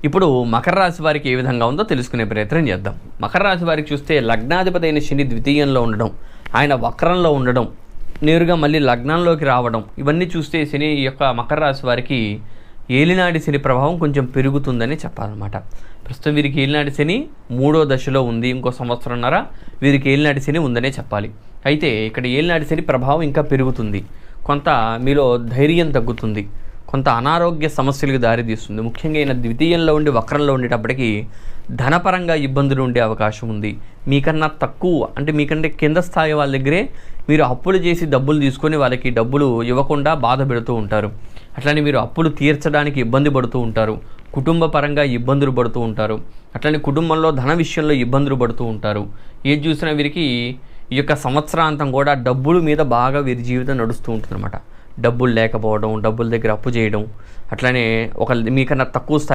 ఇప్పుడు మకర రాశి వారికి ఏ విధంగా ఉందో తెలుసుకునే ప్రయత్నం చేద్దాం. మకర రాశి వారికి చూస్తే లగ్నాధిపతి అయిన శని ద్వితీయంలో ఉండడం, ఆయన వక్రంలో ఉండడం, నేరుగా మళ్ళీ లగ్నంలోకి రావడం, ఇవన్నీ చూస్తే శని యొక్క మకర రాశి వారికి ఏలినాటి శని ప్రభావం కొంచెం పెరుగుతుందని చెప్పాలన్నమాట. ప్రస్తుతం వీరికి ఏలినాటి శని 3వ దశలో ఉంది. ఇంకో సంవత్సరంన్నర వీరికి ఏలినాటి శని ఉందనే చెప్పాలి. అయితే ఇక్కడ ఏలినాటి శని ప్రభావం ఇంకా పెరుగుతుంది. కొంత మీలో ధైర్యం తగ్గుతుంది, కొంత అనారోగ్య సమస్యలకు దారితీస్తుంది. ముఖ్యంగా ఈయన ద్వితీయంలో ఉండి వక్రంలో ఉండేటప్పటికీ ధనపరంగా ఇబ్బందులు ఉండే అవకాశం ఉంది. మీకన్నా తక్కువ అంటే మీకంటే కింద స్థాయి వాళ్ళ దగ్గరే మీరు అప్పులు చేసి డబ్బులు తీసుకొని వాళ్ళకి డబ్బులు ఇవ్వకుండా బాధ పెడుతూ ఉంటారు. అట్లనే మీరు అప్పులు తీర్చడానికి ఇబ్బంది పడుతూ ఉంటారు, కుటుంబ పరంగా ఇబ్బందులు పడుతూ ఉంటారు, అట్లనే కుటుంబంలో ధన విషయంలో ఇబ్బందులు పడుతూ ఉంటారు. ఏది చూసినా వీరికి ఈ యొక్క సంవత్సరాంతం కూడా డబ్బుల మీద బాగా వీరి జీవితం నడుస్తూ ఉంటుందన్నమాట. డబ్బులు లేకపోవడం, డబ్బుల దగ్గర అప్పు చేయడం, అట్లనే మీకన్నా తక్కువ